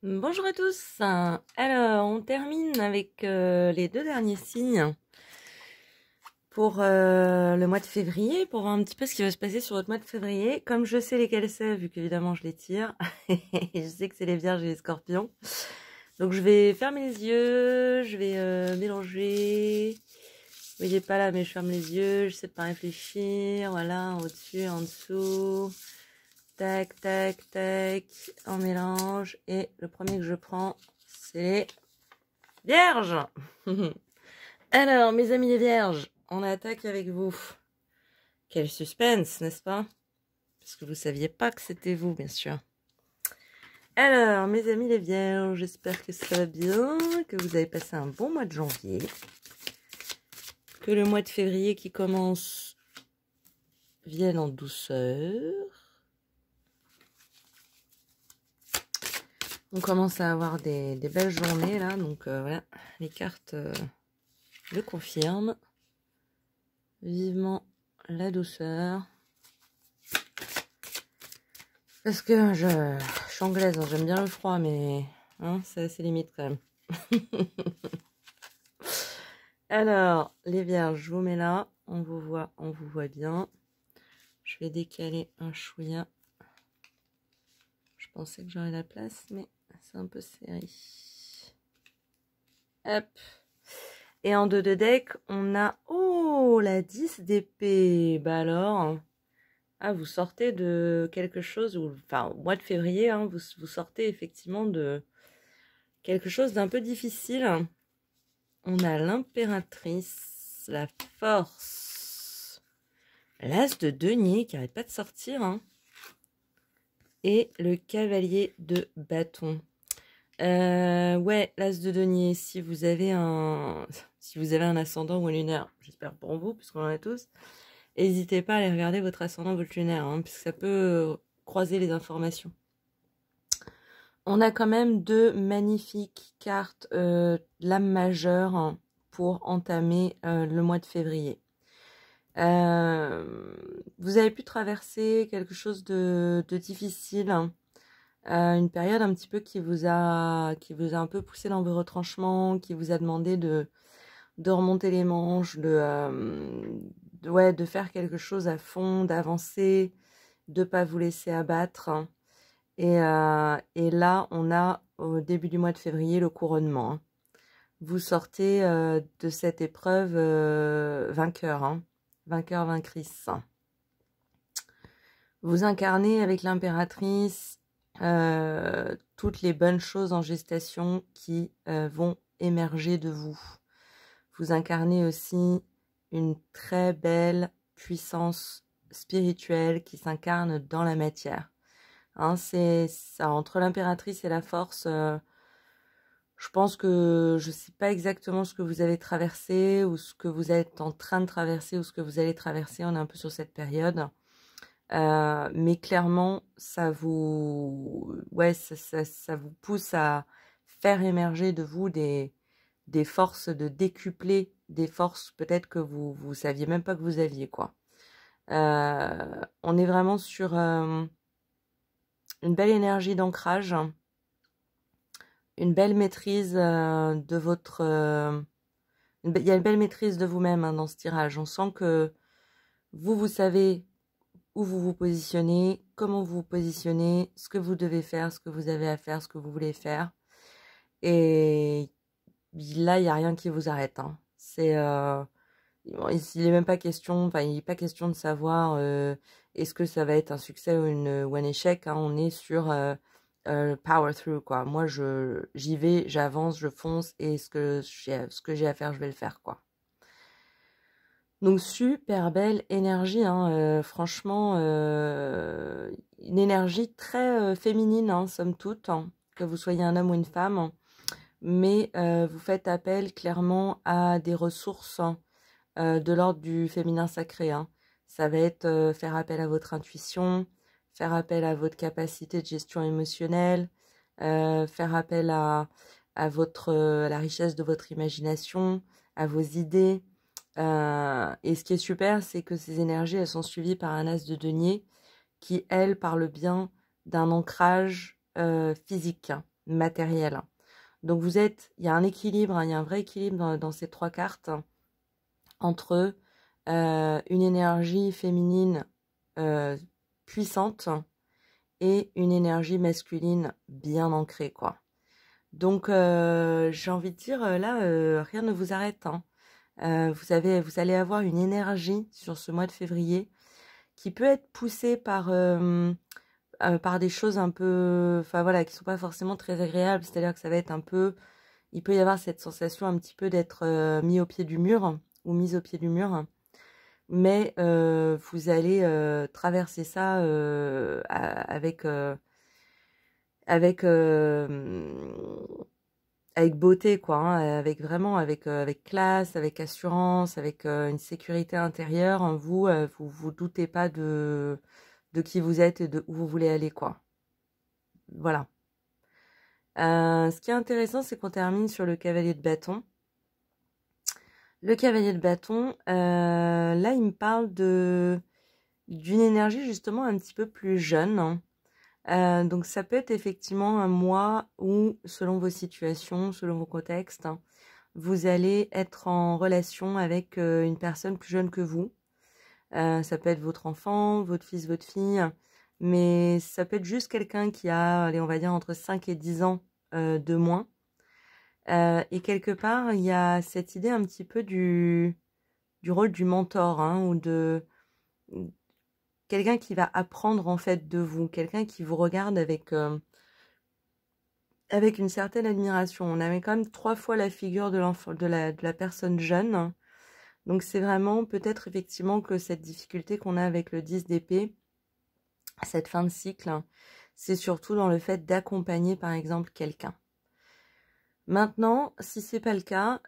Bonjour à tous. Alors, on termine avec les deux derniers signes pour le mois de février, pour voir un petit peu ce qui va se passer sur votre mois de février. Comme je sais lesquels c'est, vu qu'évidemment je les tire, et je sais que c'est les Vierges et les Scorpions. Donc je vais fermer les yeux, je vais mélanger. Vous voyez pas là, mais je ferme les yeux, j'essaie de pas réfléchir. Voilà, au-dessus, en dessous. Tac, tac, tac, on mélange. Et le premier que je prends, c'est les Vierges. Alors, mes amis les Vierges, on attaque avec vous. Quel suspense, n'est-ce pas? Parce que vous saviez pas que c'était vous, bien sûr. Alors, mes amis les Vierges, j'espère que ça va bien, que vous avez passé un bon mois de janvier, que le mois de février qui commence vienne en douceur. On commence à avoir des belles journées là, donc voilà, les cartes le confirment. Vivement la douceur. Parce que je suis anglaise, hein, j'aime bien le froid, mais hein, c'est assez limite quand même. Alors, les Vierges, je vous mets là, on vous voit bien. Je vais décaler un chouïa. Je pensais que j'aurais la place, mais c'est un peu serré. Hop. Et en deux de deck, on a... Oh, la 10 d'épée. Bah alors... Ah, vous sortez de quelque chose, ou enfin, au mois de février, hein, vous sortez effectivement de quelque chose d'un peu difficile. On a l'impératrice, la force, l'as de denier qui n'arrête pas de sortir, hein, et le cavalier de bâton. Ouais, l'as de denier, si vous avez un ascendant ou un lunaire, j'espère pour vous, puisqu'on en a tous, n'hésitez pas à aller regarder votre ascendant, votre lunaire, hein, puisque ça peut croiser les informations. On a quand même deux magnifiques cartes l'âme majeure, hein, pour entamer le mois de février. Vous avez pu traverser quelque chose de difficile, hein, une période un petit peu qui vous a un peu poussé dans vos retranchements, qui vous a demandé de remonter les manches, de faire quelque chose à fond, d'avancer, de pas vous laisser abattre. Et là, on a au début du mois de février le couronnement, hein. Vous sortez de cette épreuve vainqueur, hein. Vainqueur, vaincrice. Vous incarnez avec l'impératrice toutes les bonnes choses en gestation qui vont émerger de vous. Vous incarnez aussi une très belle puissance spirituelle qui s'incarne dans la matière. Hein, c'est ça, entre l'impératrice et la force. Je pense que je ne sais pas exactement ce que vous avez traversé ou ce que vous êtes en train de traverser ou ce que vous allez traverser. On est un peu sur cette période. Mais clairement, ça vous, ouais, ça vous pousse à faire émerger de vous des forces, de décupler des forces peut-être que vous saviez même pas que vous aviez, quoi. On est vraiment sur une belle énergie d'ancrage, une belle maîtrise de votre... il y a une belle maîtrise de vous-même, hein, dans ce tirage. On sent que vous savez où vous vous positionnez, comment vous vous positionnez, ce que vous devez faire, ce que vous avez à faire, ce que vous voulez faire. Et là, il n'y a rien qui vous arrête, hein. C'est... il n'est même pas question, enfin, il n'est pas question de savoir est-ce que ça va être un succès ou un échec, hein. On est sur power through, quoi. Moi, j'y vais, j'avance, je fonce, et ce que j'ai à faire, je vais le faire, quoi. Donc, super belle énergie, hein, franchement, une énergie très féminine, hein, somme toute, hein, que vous soyez un homme ou une femme, hein. Mais vous faites appel clairement à des ressources, hein, de l'ordre du féminin sacré, hein. Ça va être faire appel à votre intuition, faire appel à votre capacité de gestion émotionnelle, faire appel à la richesse de votre imagination, à vos idées. Et ce qui est super, c'est que ces énergies, elles sont suivies par un as de denier qui, elle, parle bien d'un ancrage physique, hein, matériel. Donc il y a un équilibre, hein, il y a un vrai équilibre dans ces 3 cartes entre une énergie féminine puissante et une énergie masculine bien ancrée, quoi. Donc j'ai envie de dire, là, rien ne vous arrête, hein. Vous allez avoir une énergie sur ce mois de février qui peut être poussée par des choses un peu, enfin voilà, qui sont pas forcément très agréables. C'est-à-dire que ça va être un peu, il peut y avoir cette sensation un petit peu d'être mis au pied du mur ou mise au pied du mur. Mais vous allez traverser ça avec avec beauté, quoi, hein, avec vraiment avec classe, avec assurance, avec une sécurité intérieure. Hein. Vous doutez pas de qui vous êtes et de où vous voulez aller, quoi. Voilà. Ce qui est intéressant, c'est qu'on termine sur le cavalier de bâton. Le cavalier de bâton, là, il me parle d'une énergie justement un petit peu plus jeune. Donc ça peut être effectivement un mois où, selon vos situations, selon vos contextes, vous allez être en relation avec une personne plus jeune que vous. Ça peut être votre enfant, votre fils, votre fille, mais ça peut être juste quelqu'un qui a, allez, on va dire, entre 5 et 10 ans de moins. Et quelque part, il y a cette idée un petit peu du rôle du mentor, hein, ou de quelqu'un qui va apprendre en fait de vous, quelqu'un qui vous regarde avec une certaine admiration. On avait quand même 3 fois la figure de l'enfant, de la personne jeune. Donc c'est vraiment peut-être effectivement que cette difficulté qu'on a avec le 10 d'épée, cette fin de cycle, c'est surtout dans le fait d'accompagner par exemple quelqu'un. Maintenant, si c'est pas le cas,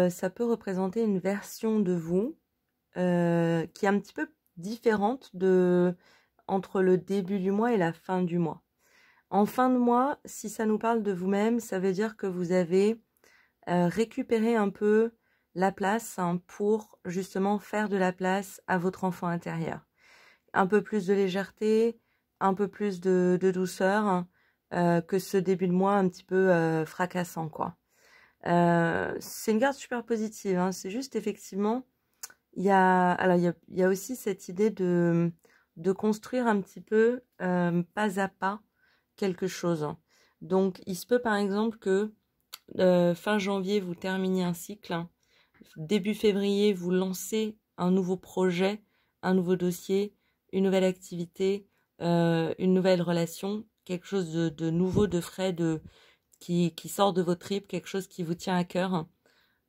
ça peut représenter une version de vous qui est un petit peu différente entre le début du mois et la fin du mois. En fin de mois, si ça nous parle de vous-même, ça veut dire que vous avez récupéré un peu la place, hein, pour justement faire de la place à votre enfant intérieur. Un peu plus de légèreté, un peu plus de douceur, hein, que ce début de mois un petit peu fracassant, quoi. C'est une carte super positive, hein, c'est juste effectivement, il y a aussi cette idée de construire un petit peu pas à pas quelque chose. Donc il se peut par exemple que fin janvier vous terminez un cycle, hein, début février vous lancez un nouveau projet, un nouveau dossier, une nouvelle activité, une nouvelle relation, quelque chose de nouveau, de frais, qui sort de votre tripes, quelque chose qui vous tient à cœur.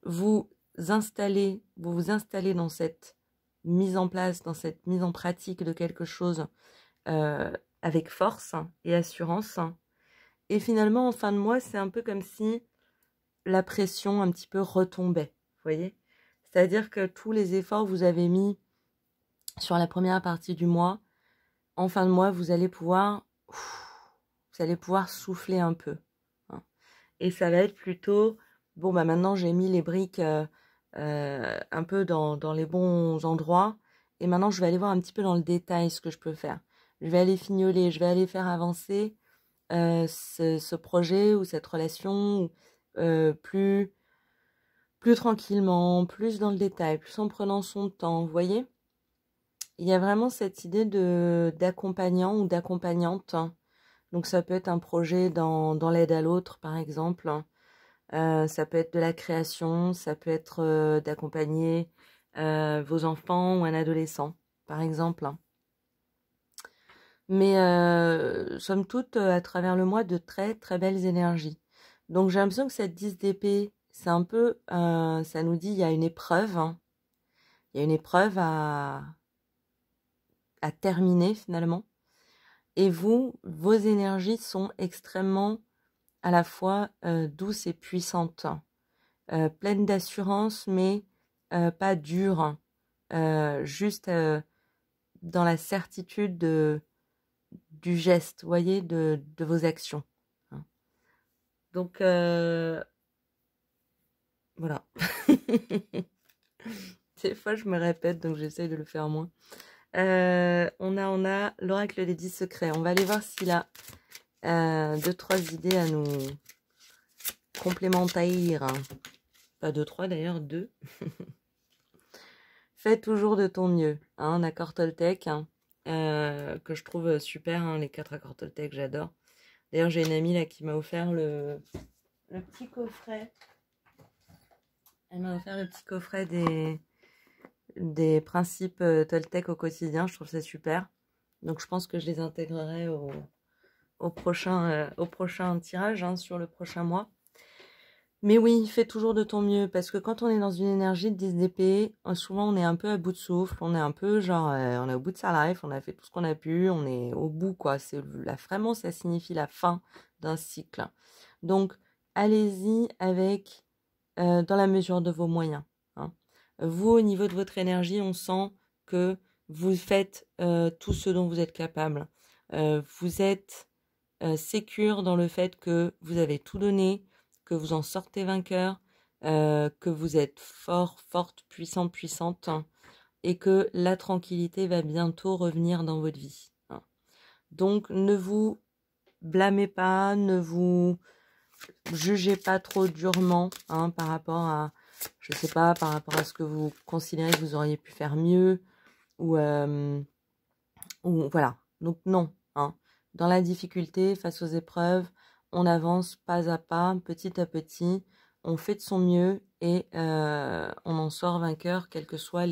Vous vous installez dans cette mise en place, dans cette mise en pratique de quelque chose avec force et assurance. Et finalement, en fin de mois, c'est un peu comme si la pression un petit peu retombait, vous voyez? C'est-à-dire que tous les efforts que vous avez mis sur la première partie du mois, en fin de mois, vous allez pouvoir souffler un peu. Hein. Et ça va être plutôt, bon, bah maintenant j'ai mis les briques un peu dans les bons endroits, et maintenant je vais aller voir un petit peu dans le détail ce que je peux faire. Je vais aller fignoler, je vais aller faire avancer ce projet ou cette relation plus tranquillement, plus dans le détail, plus en prenant son temps, vous voyez? Il y a vraiment cette idée d'accompagnant ou d'accompagnante. Donc ça peut être un projet dans l'aide à l'autre, par exemple. Ça peut être de la création, ça peut être d'accompagner vos enfants ou un adolescent, par exemple. Mais somme toute, à travers le mois, de très très belles énergies. Donc j'ai l'impression que cette 10 d'épée, c'est un peu, ça nous dit, il y a une épreuve, hein. Il y a une épreuve à terminer finalement. Et vous, vos énergies sont extrêmement à la fois douces et puissantes, pleines d'assurance, mais pas dures, juste dans la certitude du geste, vous voyez, de vos actions. Hein. Donc, voilà. Des fois, je me répète, donc j'essaye de le faire moins. On a l'oracle des 10 secrets. On va aller voir s'il a deux, trois idées à nous complémenter. Pas deux, trois d'ailleurs, deux. Fais toujours de ton mieux. Un accord Toltec que je trouve super. Les 4 accords Toltec, j'adore. D'ailleurs, j'ai une amie là qui m'a offert le petit coffret. Elle m'a offert le petit coffret des principes Toltec au quotidien. Je trouve ça super. Donc, je pense que je les intégrerai au prochain tirage, sur le prochain mois. Mais oui, fais toujours de ton mieux, parce que quand on est dans une énergie de 10 d'épée, souvent on est un peu à bout de souffle, on est un peu genre, on est au bout de sa life, on a fait tout ce qu'on a pu, on est au bout, quoi. Vraiment, ça signifie la fin d'un cycle. Donc, allez-y avec, dans la mesure de vos moyens. Vous, au niveau de votre énergie, on sent que vous faites tout ce dont vous êtes capable. Vous êtes sécure dans le fait que vous avez tout donné, que vous en sortez vainqueur, que vous êtes fort, forte, puissant, puissante, et que la tranquillité va bientôt revenir dans votre vie. Donc, ne vous blâmez pas, ne vous jugez pas trop durement par rapport à, je sais pas, par rapport à ce que vous considérez que vous auriez pu faire mieux, ou voilà. Donc non, dans la difficulté, face aux épreuves, on avance pas à pas, petit à petit, on fait de son mieux et on en sort vainqueur, quel que soit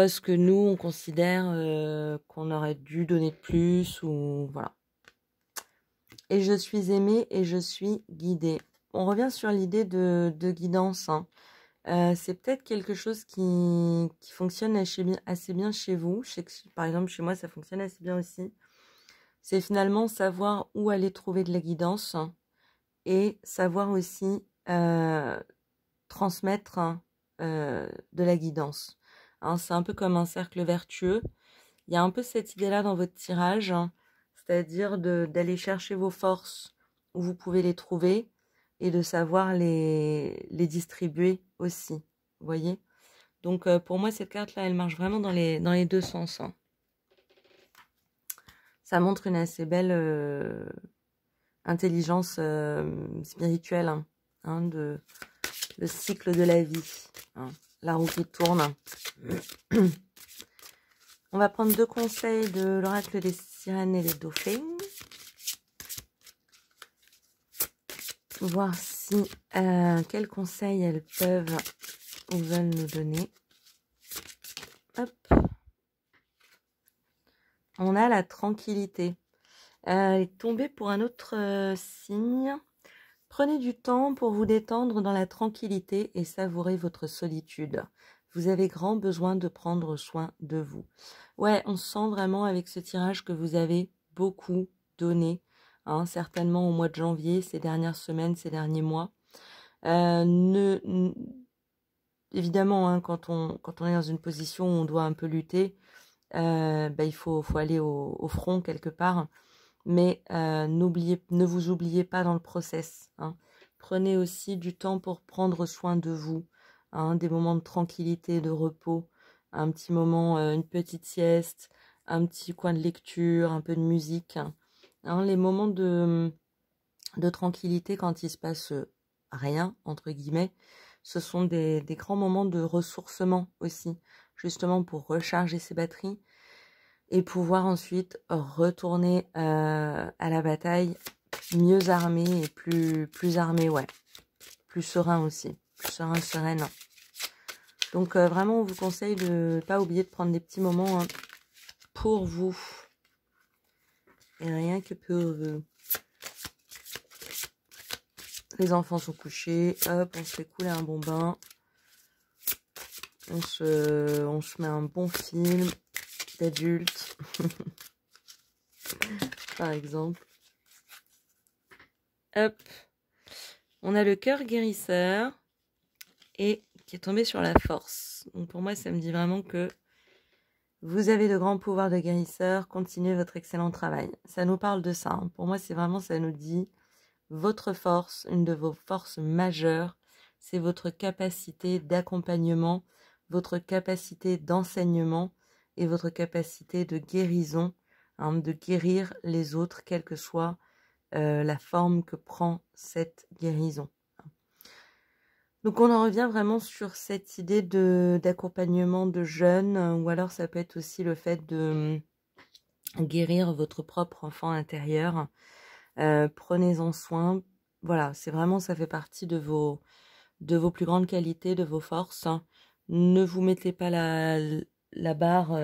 ce que nous on considère qu'on aurait dû donner de plus, ou voilà. Et je suis aimée et je suis guidée. On revient sur l'idée de guidance. C'est peut-être quelque chose qui fonctionne assez bien chez vous. Je sais que, par exemple, chez moi, ça fonctionne assez bien aussi. C'est finalement savoir où aller trouver de la guidance et savoir aussi transmettre de la guidance. C'est un peu comme un cercle vertueux. Il y a un peu cette idée-là dans votre tirage, c'est-à-dire d'aller chercher vos forces où vous pouvez les trouver et de savoir les distribuer aussi. Vous voyez? Donc, pour moi, cette carte-là, elle marche vraiment dans les deux sens. Ça montre une assez belle intelligence spirituelle de le cycle de la vie. La roue qui tourne. On va prendre 2 conseils de l'oracle des sirènes et des dauphins. Voir si quels conseils elles peuvent ou veulent nous donner. Hop. On a la tranquillité. Elle est tombée pour un autre signe. Prenez du temps pour vous détendre dans la tranquillité et savourer votre solitude. Vous avez grand besoin de prendre soin de vous. Ouais, on sent vraiment avec ce tirage que vous avez beaucoup donné, certainement au mois de janvier, ces dernières semaines, ces derniers mois. Évidemment, quand on est dans une position où on doit un peu lutter, il faut aller au front quelque part. Mais ne vous oubliez pas dans le process. Prenez aussi du temps pour prendre soin de vous. Des moments de tranquillité, de repos. Un petit moment, une petite sieste, un petit coin de lecture, un peu de musique. Les moments de tranquillité quand il se passe rien, entre guillemets, ce sont des grands moments de ressourcement aussi. Justement pour recharger ses batteries. Et pouvoir ensuite retourner à la bataille mieux armé et plus armé, ouais. Plus serein aussi. Plus serein, sereine. Donc vraiment, on vous conseille de ne pas oublier de prendre des petits moments pour vous. Et rien que pour vous. Les enfants sont couchés. Hop, on se fait couler un bon bain. On se met un bon film d'adulte. Par exemple. Hop. On a le cœur guérisseur et qui est tombé sur la force. Donc pour moi, ça me dit vraiment que vous avez de grands pouvoirs de guérisseur. Continuez votre excellent travail. Ça nous parle de ça. Pour moi, c'est vraiment, ça nous dit votre force, une de vos forces majeures, c'est votre capacité d'accompagnement, votre capacité d'enseignement et votre capacité de guérison. hein, de guérir les autres, quelle que soit la forme que prend cette guérison. Donc on en revient vraiment sur cette idée d'accompagnement de jeunes, ou alors ça peut être aussi le fait de guérir votre propre enfant intérieur. Prenez-en soin. Voilà, c'est vraiment, ça fait partie de vos plus grandes qualités, de vos forces. Ne vous mettez pas la barre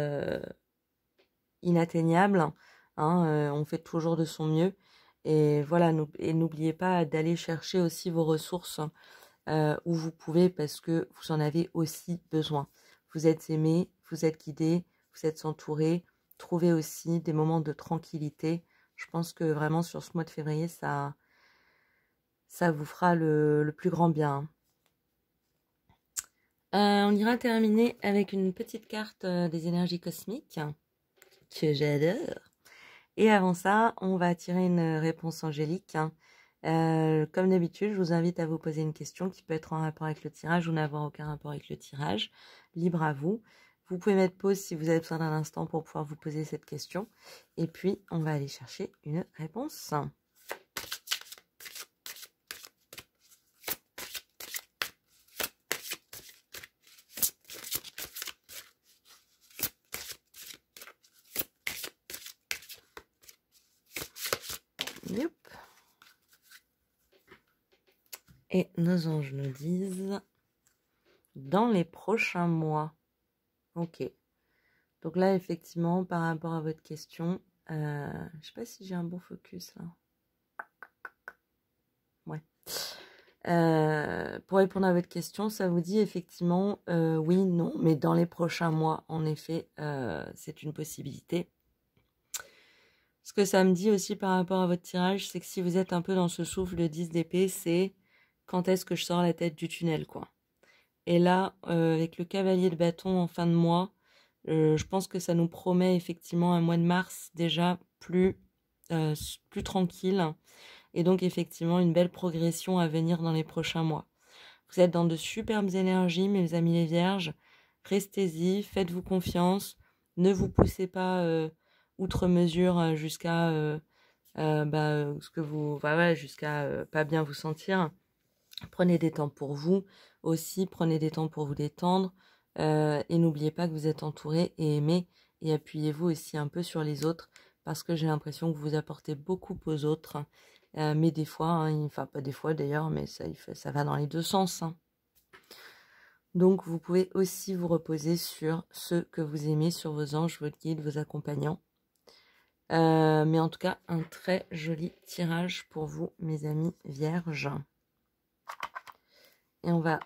inatteignable. Hein, on fait toujours de son mieux. Et voilà, et n'oubliez pas d'aller chercher aussi vos ressources où vous pouvez, parce que vous en avez aussi besoin. Vous êtes aimé, vous êtes guidé, vous êtes entouré. Trouvez aussi des moments de tranquillité. Je pense que vraiment sur ce mois de février, ça vous fera le plus grand bien. On ira terminer avec une petite carte des énergies cosmiques que j'adore. Et avant ça, on va tirer une réponse angélique. Comme d'habitude, je vous invite à vous poser une question qui peut être en rapport avec le tirage ou n'avoir aucun rapport avec le tirage. Libre à vous. Vous pouvez mettre pause si vous avez besoin d'un instant pour pouvoir vous poser cette question. Et puis, on va aller chercher une réponse. Yep. Et nos anges nous disent dans les prochains mois. Ok. Donc là, effectivement, par rapport à votre question, je ne sais pas si j'ai un bon focus là. Ouais. Pour répondre à votre question, ça vous dit effectivement oui, non, mais dans les prochains mois, en effet, c'est une possibilité. Ce que ça me dit aussi par rapport à votre tirage, c'est que si vous êtes un peu dans ce souffle de 10 d'épée, c'est quand est-ce que je sors la tête du tunnel, quoi. Et là, avec le cavalier de bâton en fin de mois, je pense que ça nous promet effectivement un mois de mars déjà plus tranquille. Et donc effectivement une belle progression à venir dans les prochains mois. Vous êtes dans de superbes énergies, mes amis les vierges. Restez-y, faites-vous confiance. Ne vous poussez pas outre mesure jusqu'à ce que vous, jusqu'à pas bien vous sentir. Prenez des temps pour vous aussi, prenez des temps pour vous détendre et n'oubliez pas que vous êtes entouré et aimé, et appuyez-vous aussi un peu sur les autres parce que j'ai l'impression que vous apportez beaucoup aux autres, mais des fois, enfin pas des fois d'ailleurs, mais ça va dans les deux sens. Donc vous pouvez aussi vous reposer sur ceux que vous aimez, sur vos anges, votre guide, vos accompagnants. Mais en tout cas, un très joli tirage pour vous, mes amis vierges. Et on va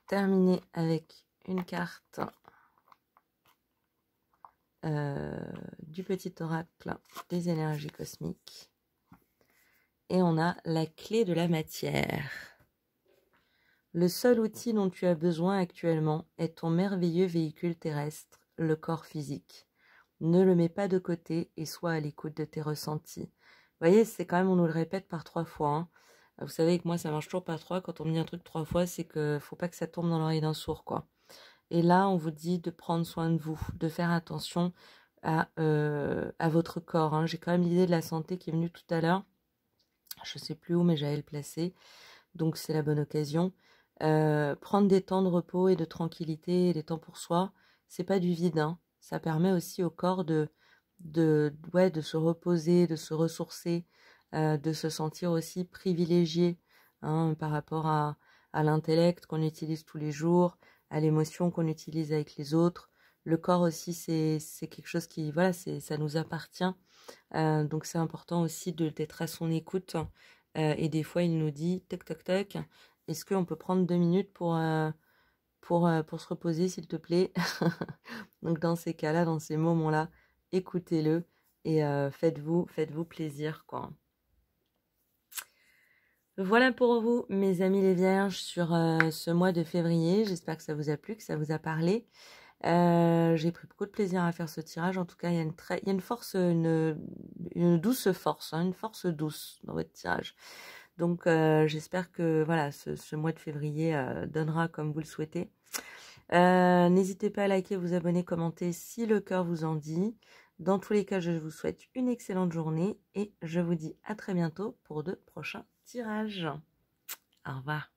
terminer avec une carte du petit oracle des énergies cosmiques. Et on a la clé de la matière. Le seul outil dont tu as besoin actuellement est ton merveilleux véhicule terrestre, le corps physique. Ne le mets pas de côté et sois à l'écoute de tes ressentis. Vous voyez, c'est quand même, on nous le répète par 3 fois. Hein. Vous savez que moi, ça marche toujours par 3. Quand on me dit un truc 3 fois, c'est que faut pas que ça tombe dans l'oreille d'un sourd, quoi. Et là, on vous dit de prendre soin de vous, de faire attention à votre corps. Hein. J'ai quand même l'idée de la santé qui est venue tout à l'heure. Je ne sais plus où, mais j'allais le placer. Donc, c'est la bonne occasion. Prendre des temps de repos et de tranquillité, et des temps pour soi, c'est pas du vide. Hein. Ça permet aussi au corps de se reposer, de se ressourcer, de se sentir aussi privilégié par rapport à l'intellect qu'on utilise tous les jours, à l'émotion qu'on utilise avec les autres. Le corps aussi, c'est quelque chose qui, voilà, ça nous appartient. Donc c'est important aussi d'être à son écoute. Et des fois, il nous dit, toc, toc, toc, est-ce qu'on peut prendre 2 minutes pour se reposer, s'il te plaît? Donc dans ces cas-là, dans ces moments-là, écoutez-le et faites-vous plaisir, quoi. Voilà pour vous, mes amis les vierges, sur ce mois de février. J'espère que ça vous a plu, que ça vous a parlé. J'ai pris beaucoup de plaisir à faire ce tirage. En tout cas, il y a une force, une douce force, une force douce dans votre tirage. Donc, j'espère que voilà, ce mois de février donnera comme vous le souhaitez. N'hésitez pas à liker, vous abonner, commenter si le cœur vous en dit. Dans tous les cas, je vous souhaite une excellente journée et je vous dis à très bientôt pour de prochains tirages. Au revoir.